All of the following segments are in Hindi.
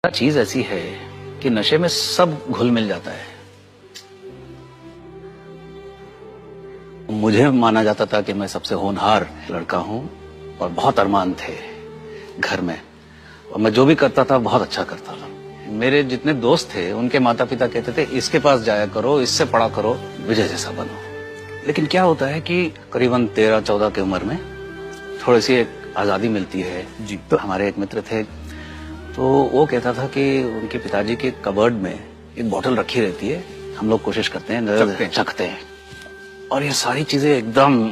चीज ऐसी है कि नशे में सब घुल मिल जाता है। मुझे माना जाता था कि मैं सबसे होनहार लड़का हूं और बहुत अरमान थे घर में, और मैं जो भी करता था बहुत अच्छा करता था। मेरे जितने दोस्त थे उनके माता पिता कहते थे इसके पास जाया करो, इससे पढ़ा करो, विजय जैसा बनो। लेकिन क्या होता है कि करीबन 13-14 की उम्र में थोड़ी सी एक आजादी मिलती है जी। तो हमारे एक मित्र थे, तो वो कहता था कि उनके पिताजी के कबर्ड में एक बोतल रखी रहती है, हम लोग कोशिश करते हैं चखते हैं, और ये सारी चीजें एकदम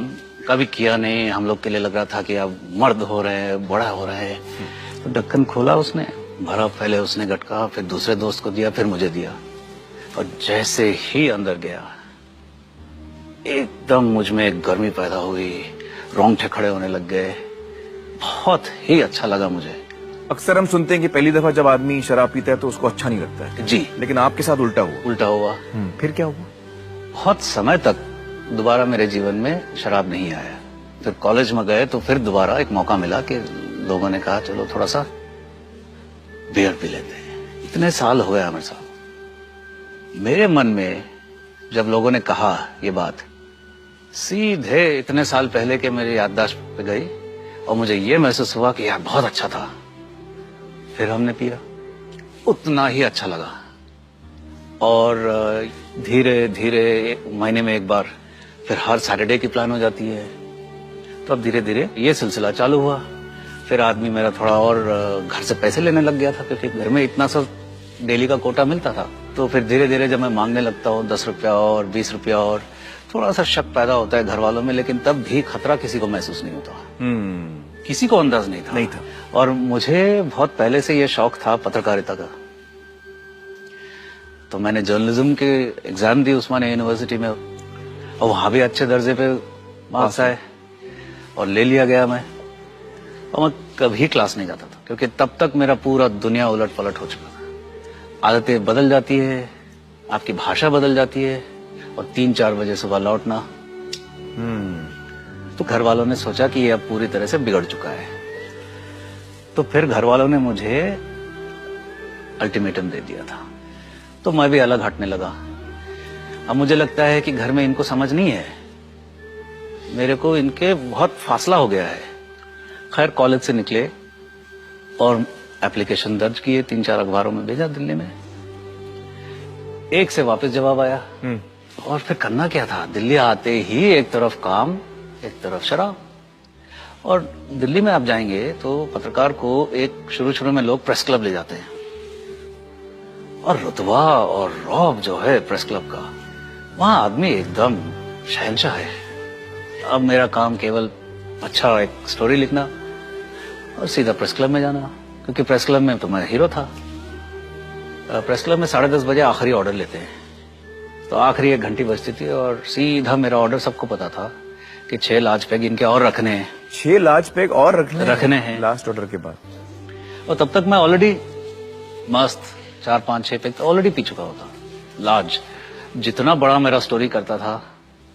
कभी किया नहीं, हम लोग के लिए लग रहा था कि अब मर्द हो रहे हैं, बड़ा हो रहे हैं। तो ढक्कन खोला उसने, भरा, पहले उसने गटका, फिर दूसरे दोस्त को दिया, फिर मुझे दिया, और जैसे ही अंदर गया एकदम मुझ में एक गर्मी पैदा हुई, रोंगटे खड़े होने लग गए, बहुत ही अच्छा लगा मुझे। अक्सर हम सुनते हैं कि पहली दफा जब आदमी शराब पीता है तो उसको अच्छा नहीं लगता है जी, लेकिन आपके साथ उल्टा हुआ। फिर क्या हुआ? बहुत समय तक दोबारा मेरे जीवन में शराब नहीं आया। फिर कॉलेज में गए तो फिर दोबारा एक मौका मिला कि लोगों ने कहा चलो थोड़ा सा बियर पी लेते हैं। इतने साल हो गए आमिर साहब, मेरे मन में जब लोगों ने कहा ये बात, सीधे इतने साल पहले के मेरी याददाश्त पे गई और मुझे ये महसूस हुआ कि यार बहुत अच्छा था। फिर हमने पिया, उतना ही अच्छा लगा, और धीरे धीरे महीने में एक बार, फिर हर सैटरडे की प्लान हो जाती है। तो अब धीरे धीरे ये सिलसिला चालू हुआ। फिर आदमी मेरा थोड़ा और घर से पैसे लेने लग गया था, क्योंकि घर में इतना सा डेली का कोटा मिलता था। तो फिर धीरे धीरे जब मैं मांगने लगता हूँ 10 रुपया और 20 रुपया, और थोड़ा सा शक पैदा होता है घर वालों में, लेकिन तब भी खतरा किसी को महसूस नहीं होता। किसी को अंदाज नहीं था। और मुझे बहुत पहले से ये शौक था पत्रकारिता का, तो मैंने जर्नलिज्म के एग्जाम दी उस्मानिया यूनिवर्सिटी में, और वहां भी अच्छे दर्जे पे मार्क्स आए और ले लिया गया मैं। और मैं कभी क्लास नहीं जाता था, क्योंकि तब तक मेरा पूरा दुनिया उलट पलट हो चुका था। आदतें बदल जाती है, आपकी भाषा बदल जाती है, और 3-4 बजे सुबह लौटना। तो घर वालों ने सोचा कि ये अब पूरी तरह से बिगड़ चुका है। तो फिर घर वालों ने मुझे अल्टीमेटम दे दिया था, तो मैं भी अलग हटने लगा। अब मुझे लगता है कि घर में इनको समझ नहीं है, मेरे को इनके बहुत फासला हो गया है। खैर कॉलेज से निकले और एप्लीकेशन दर्ज किए, 3-4 अखबारों में भेजा दिल्ली में। एक से वापस जवाब आया, और फिर करना क्या था, दिल्ली आते ही एक तरफ काम एक तरफ शराब। और दिल्ली में आप जाएंगे तो पत्रकार को एक शुरू में लोग प्रेस क्लब ले जाते हैं, और रुतबा और रौब जो है प्रेस क्लब का, वहां आदमी एकदम शहंशाह है। अब मेरा काम केवल अच्छा एक स्टोरी लिखना और सीधा प्रेस क्लब में जाना, क्योंकि प्रेस क्लब में तो मैं हीरो था। प्रेस क्लब में 10:30 बजे आखिरी ऑर्डर लेते हैं, तो आखिरी 1 घंटी बजती थी, और सीधा मेरा ऑर्डर सबको पता था कि 6 लार्ज पैग इनके और रखने हैं। 6 लार्ज पैग और रखने हैं लास्ट ऑर्डर के बाद। और तब तक मैं ऑलरेडी मस्त 4-5-6 पैग ऑलरेडी पी चुका होता। लार्ज, जितना बड़ा मेरा स्टोरी करता था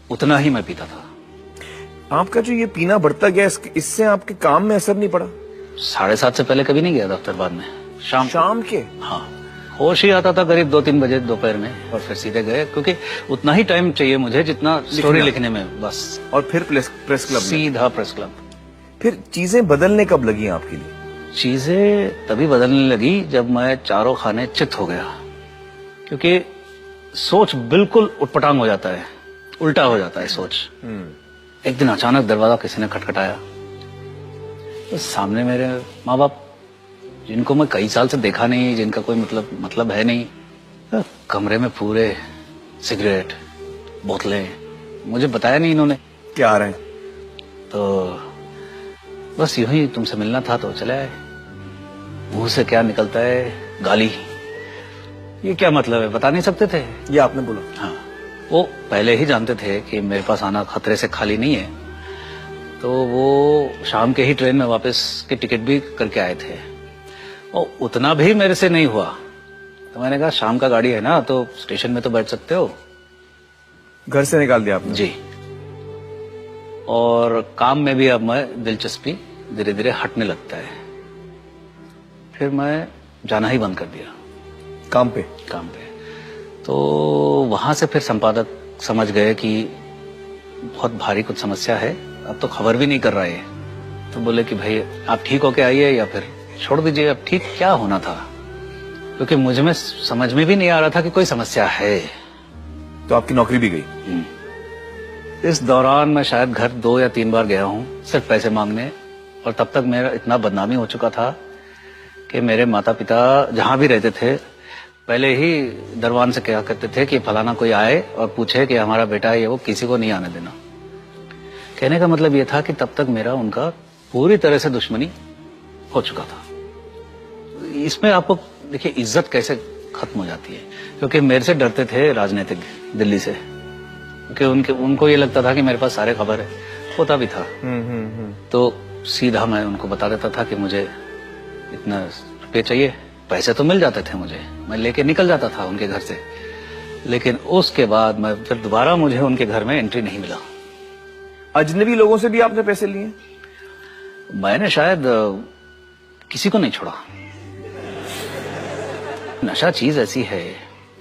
उतना ही मैं पीता था। आपका जो ये पीना बढ़ता गया, इससे आपके काम में असर नहीं पड़ा? 7:30 से पहले कभी नहीं गया दफ्तर, बाद में शाम के। हाँ, होश ही आता था करीब 2-3 बजे दोपहर में, और फिर सीधे गए, क्योंकि उतना ही टाइम चाहिए मुझे जितना स्टोरी लिखने में, बस। और फिर प्रेस क्लब, सीधा प्रेस क्लब। फिर चीजें बदलने कब लगी आपके लिए? चीजें तभी बदलने लगी जब मैं चारों खाने चित हो गया, क्योंकि सोच बिल्कुल उटपटांग हो जाता है, उल्टा हो जाता है सोच। एक दिन अचानक दरवाजा किसी ने खटखटाया, तो सामने मेरे माँ बाप, जिनको मैं कई साल से देखा नहीं, जिनका कोई मतलब है नहीं, कमरे में पूरे सिगरेट, बोतलें, मुझे बताया नहीं इन्होंने क्या आ रहे हैं। तो बस यूं ही तुमसे मिलना था तो चले आए। मुंह से क्या निकलता है, गाली। ये क्या मतलब है, बता नहीं सकते थे? ये आपने बोला? हाँ, वो पहले ही जानते थे कि मेरे पास आना खतरे से खाली नहीं है, तो वो शाम के ही ट्रेन में वापस की टिकट भी करके आए थे। और उतना भी मेरे से नहीं हुआ, तो मैंने कहा शाम का गाड़ी है ना, तो स्टेशन में तो बैठ सकते हो। घर से निकाल दिया आपने? जी। और काम में भी अब मैं दिलचस्पी धीरे धीरे हटने लगता है। फिर मैं जाना ही बंद कर दिया काम पे? काम पे। तो वहां से फिर संपादक समझ गए कि बहुत भारी कुछ समस्या है, अब तो खबर भी नहीं कर रहा है। तो बोले कि भाई आप ठीक होके आइए या फिर छोड़ दीजिए। अब ठीक क्या होना था, क्योंकि मुझे में समझ में भी नहीं आ रहा था कि कोई समस्या है। तो आपकी नौकरी भी गई? इस दौरान मैं शायद घर 2 या 3 बार गया हूँ सिर्फ पैसे मांगने, और तब तक मेरा इतना बदनामी हो चुका था कि मेरे माता पिता जहां भी रहते थे पहले ही दरबान से क्या करते थे कि फलाना कोई आए और पूछे कि हमारा बेटा है, ये वो किसी को नहीं आने देना। कहने का मतलब ये था कि तब तक मेरा उनका पूरी तरह से दुश्मनी हो चुका था। इसमें आपको देखिए इज्जत कैसे खत्म हो जाती है, क्योंकि मेरे से डरते थे राजनीतिक दिल्ली से, क्योंकि उनको ये लगता था कि मेरे पास सारे खबर है, होता भी था। तो सीधा मैं उनको बता देता था कि मुझे इतना रुपये चाहिए। पैसे तो मिल जाते थे मुझे, मैं लेके निकल जाता था उनके घर से, लेकिन उसके बाद मैं फिर दोबारा मुझे उनके घर में एंट्री नहीं मिला। अजनबी लोगों से भी आपने पैसे लिए? मैंने शायद किसी को नहीं छोड़ा। नशा चीज ऐसी है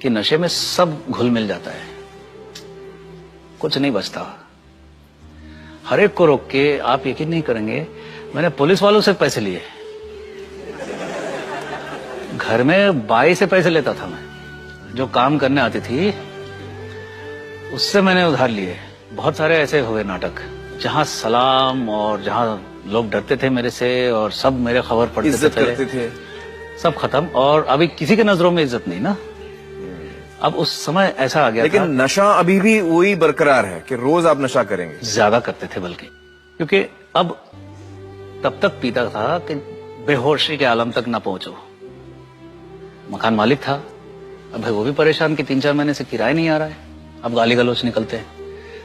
कि नशे में सब घुल मिल जाता है, कुछ नहीं बचता। हर एक को रोक के, आप यकीन नहीं करेंगे, मैंने पुलिस वालों से पैसे लिए। घर में बाई से पैसे लेता था मैं, जो काम करने आती थी उससे मैंने उधार लिए। बहुत सारे ऐसे हुए नाटक जहां सलाम और जहां लोग डरते थे मेरे से और सब मेरे खबर पढ़ते इज्जत थे, करते थे, सब खत्म। और अभी किसी के नजरों में इज्जत नहीं ना। अब उस समय ऐसा आ गया लेकिन था, नशा अभी भी वही बरकरार है कि रोज आप नशा करेंगे? ज्यादा करते थे बल्कि, क्योंकि अब तब तक पीता था कि बेहोशी के आलम तक ना पहुंचो। मकान मालिक था, अब भाई वो भी परेशान कि 3-4 महीने से किराया नहीं आ रहा है। अब गाली गलौच निकलते हैं,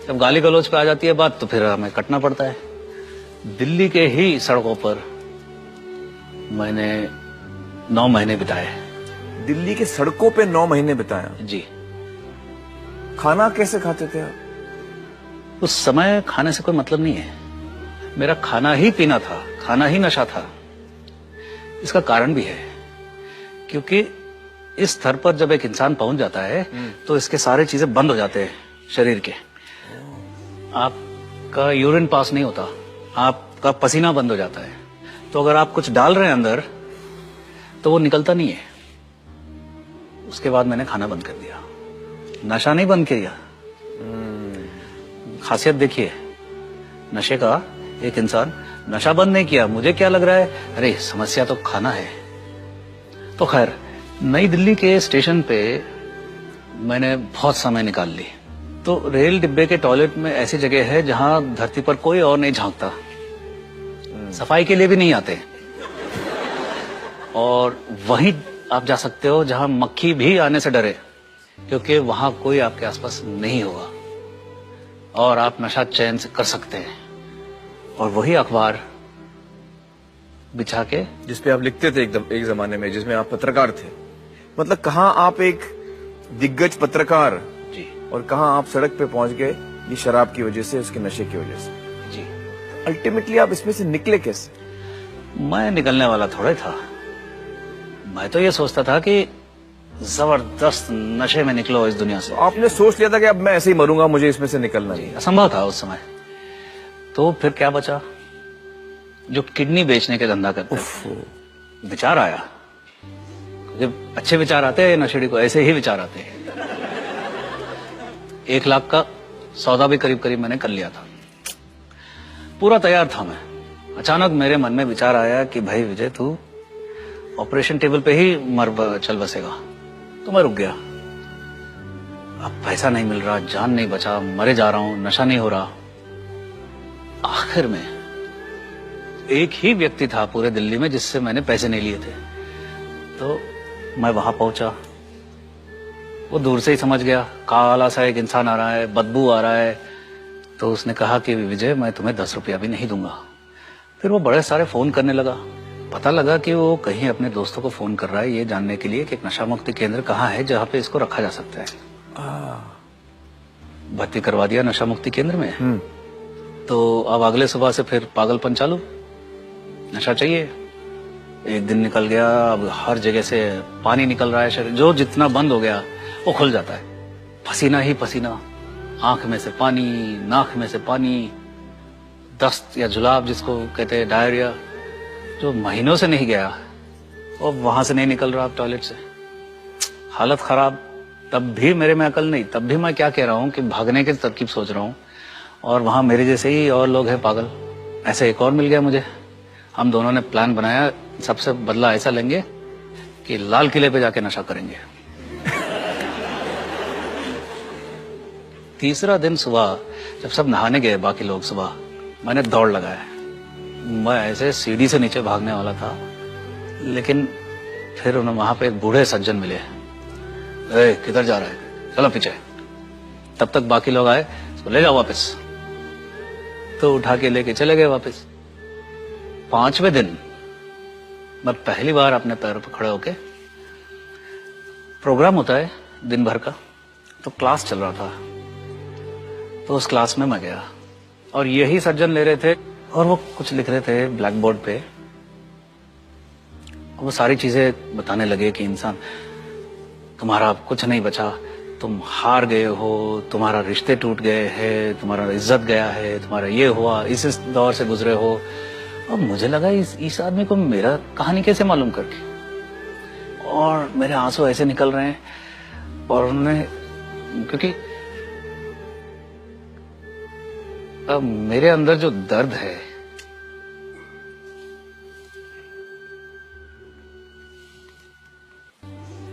जब गाली गलौच पे आ जाती है बात तो फिर हमें कटना पड़ता है। दिल्ली के ही सड़कों पर मैंने 9 महीने बिताए। दिल्ली के सड़कों पे 9 महीने बिताया? जी। खाना कैसे खाते थे आप? उस समय खाने से कोई मतलब नहीं है, मेरा खाना ही पीना था, खाना ही नशा था। इसका कारण भी है, क्योंकि इस स्तर पर जब एक इंसान पहुंच जाता है तो इसके सारे चीजें बंद हो जाते हैं शरीर के। आपका यूरिन पास नहीं होता, आपका पसीना बंद हो जाता है। तो अगर आप कुछ डाल रहे हैं अंदर तो वो निकलता नहीं है। उसके बाद मैंने खाना बंद कर दिया, नशा नहीं बंद किया। खासियत देखिए नशे का, एक इंसान नशा बंद नहीं किया, मुझे क्या लग रहा है, अरे समस्या तो खाना है। तो खैर नई दिल्ली के स्टेशन पे मैंने बहुत समय निकाल ली। तो रेल डिब्बे के टॉयलेट में ऐसी जगह है जहां धरती पर कोई और नहीं झांकता, सफाई के लिए भी नहीं आते, और वहीं आप जा सकते हो जहां मक्खी भी आने से डरे, क्योंकि वहां कोई आपके आसपास नहीं होगा और आप नशा चैन से कर सकते हैं। और वही अखबार बिछा के, जिसपे आप लिखते थे एकदम एक जमाने में, जिसमें आप पत्रकार थे। मतलब कहाँ आप एक दिग्गज पत्रकार जी और कहाँ आप सड़क पे पहुंच गए, ये शराब की वजह से, उसके नशे की वजह से। जी। अल्टीमेटली आप इसमें से निकले कैसे? मैं निकलने वाला थोड़ा ही था, मैं तो ये सोचता था कि जबरदस्त नशे में निकलो इस दुनिया से। आपने सोच लिया था कि अब मैं ऐसे ही मरूंगा, मुझे इसमें से निकलना नहीं। असंभव था उस समय। तो फिर क्या बचा, जो किडनी बेचने के धंधा करते थे। विचार आया, जब अच्छे विचार आते हैं नशेड़ी को, ऐसे ही विचार आते हैं। 1 लाख का सौदा भी करीब करीब मैंने कर लिया था, पूरा तैयार था मैं। अचानक मेरे मन में विचार आया कि भाई विजय, तू ऑपरेशन टेबल पे ही चल बसेगा। तो मैं रुक गया। अब पैसा नहीं मिल रहा, जान नहीं बचा, मरे जा रहा हूं, नशा नहीं हो रहा। आखिर में एक ही व्यक्ति था पूरे दिल्ली में जिससे मैंने पैसे नहीं लिए थे। तो मैं वहां पहुंचा, वो दूर से ही समझ गया, काला सा एक इंसान आ रहा है, बदबू आ रहा है। तो उसने कहा कि विजय, मैं तुम्हें 10 रुपया भी नहीं दूंगा। फिर वो बड़े सारे फोन करने लगा। पता लगा कि वो कहीं अपने दोस्तों को फोन कर रहा है ये जानने के लिए कि एक नशा मुक्ति केंद्र कहाँ है जहाँ पे इसको रखा जा सकता है। भर्ती करवा दिया नशा मुक्ति केंद्र में। तो अब अगले सुबह से फिर पागलपन चालू, नशा चाहिए। एक दिन निकल गया, अब हर जगह से पानी निकल रहा है, शरीर जो जितना बंद हो गया वो खुल जाता है, पसीना ही पसीना, आंख में से पानी, नाक में से पानी, दस्त या जुलाब जिसको कहते हैं, डायरिया, जो महीनों से नहीं गया और वहां से नहीं निकल रहा टॉयलेट से, हालत खराब। तब भी मेरे में अकल नहीं, तब भी मैं क्या कह रहा हूँ कि भागने की तरकीब सोच रहा हूँ, और वहां मेरे जैसे ही और लोग हैं पागल। ऐसे एक और मिल गया मुझे, हम दोनों ने प्लान बनाया, सबसे बदला ऐसा लेंगे कि लाल किले पे जाके नशा करेंगे। तीसरा दिन सुबह जब सब नहाने गए बाकी लोग, सुबह मैंने दौड़ लगाया। मैं ऐसे सीढ़ी से नीचे भागने वाला था, लेकिन फिर उन्हें वहां पे एक बूढ़े सज्जन मिले। ए, किधर जा रहा है, चलो पीछे। तब तक बाकी लोग आए, तो ले जाओ वापस। तो उठा के लेके चले गए वापस। 5वें दिन मैं पहली बार अपने पैरों पर खड़े होके, प्रोग्राम होता है दिन भर का, तो क्लास चल रहा था, तो उस क्लास में मैं गया और यही सज्जन ले रहे थे और वो कुछ लिख रहे थे ब्लैक बोर्ड पे। वो सारी चीजें बताने लगे कि इंसान, तुम्हारा कुछ नहीं बचा, तुम हार गए हो, तुम्हारा रिश्ते टूट गए हैं, तुम्हारा इज्जत गया है, तुम्हारा ये हुआ, इस दौर से गुजरे हो। और मुझे लगा इस आदमी को मेरा कहानी कैसे मालूम करके, और मेरे आंसू ऐसे निकल रहे हैं। और उन्होंने, क्योंकि अब मेरे अंदर जो दर्द है,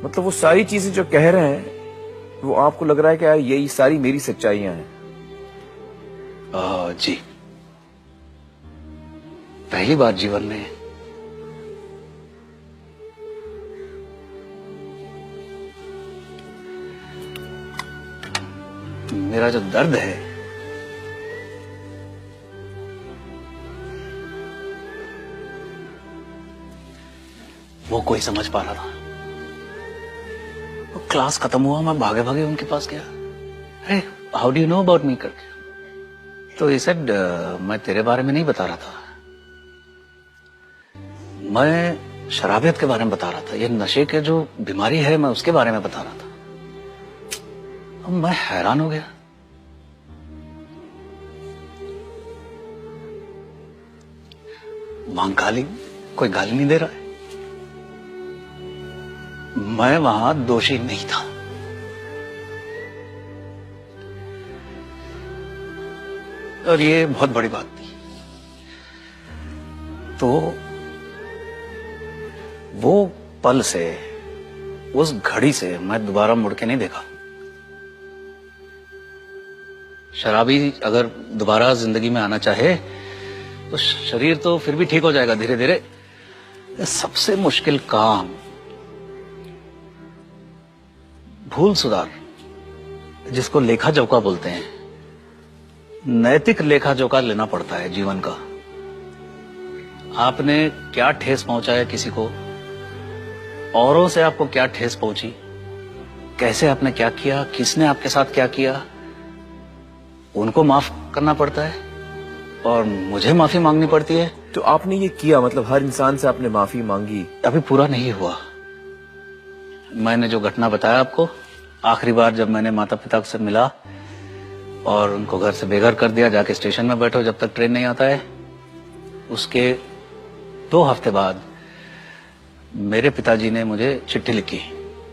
मतलब वो सारी चीजें जो कह रहे हैं वो आपको लग रहा है कि यार यही सारी मेरी सच्चाइयां हैं? जी, पहली बार जीवन में मेरा जो दर्द है वो कोई समझ पा रहा था। वो क्लास खत्म हुआ, मैं भागे भागे उनके पास गया। अरे how do you know about me करके। तो ये सेड, मैं तेरे बारे में नहीं बता रहा था, मैं शराबियत के बारे में बता रहा था, ये नशे के जो बीमारी है मैं उसके बारे में बता रहा था। अब मैं हैरान हो गया। मां गाली, कोई गाली नहीं दे रहा है, मैं वहां दोषी नहीं था। और ये बहुत बड़ी बात थी। तो वो पल से, उस घड़ी से मैं दोबारा मुड़ के नहीं देखा। शराबी अगर दोबारा जिंदगी में आना चाहे तो शरीर तो फिर भी ठीक हो जाएगा धीरे धीरे। सबसे मुश्किल काम भूल सुधार, जिसको लेखा जोखा बोलते हैं, नैतिक लेखा जोखा लेना पड़ता है जीवन का। आपने क्या ठेस पहुंचाया किसी को, औरों से आपको क्या ठेस पहुंची, कैसे आपने क्या किया, किसने आपके साथ क्या किया, उनको माफ करना पड़ता है और मुझे माफी मांगनी पड़ती है। तो आपने ये किया, मतलब हर इंसान से आपने माफी मांगी? अभी पूरा नहीं हुआ। मैंने जो घटना बताया आपको, आखिरी बार जब मैंने माता पिता से मिला और उनको घर से बेघर कर दिया, जाके स्टेशन में बैठो जब तक ट्रेन नहीं आता है, उसके 2 हफ्ते बाद मेरे पिताजी ने मुझे चिट्ठी लिखी।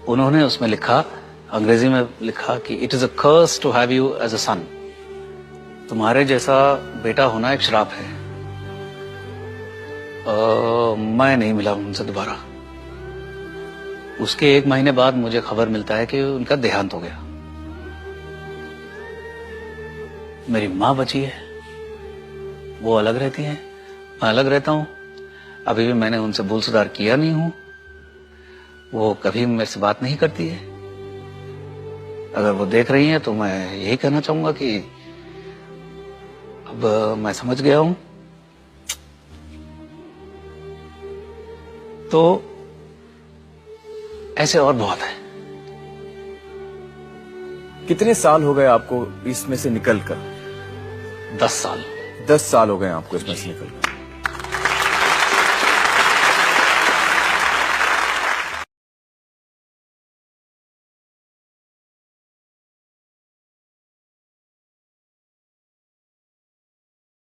उन्होंने उसमें लिखा, अंग्रेजी में लिखा कि it is a curse to have you as a son. तुम्हारे जैसा बेटा होना एक श्राप है। मैं नहीं मिला उनसे दोबारा। उसके 1 महीने बाद मुझे खबर मिलता है कि उनका देहांत हो गया। मेरी माँ बची है, वो अलग रहती है, मैं अलग रहता हूं। अभी भी मैंने उनसे भूल सुधार किया नहीं हूं, वो कभी मेरे से बात नहीं करती है। अगर वो देख रही हैं तो मैं यही कहना चाहूंगा कि अब मैं समझ गया हूं। तो ऐसे और बहुत है। कितने साल हो गए आपको इसमें से निकलकर? 10 साल। 10 साल हो गए आपको इसमें से निकलकर।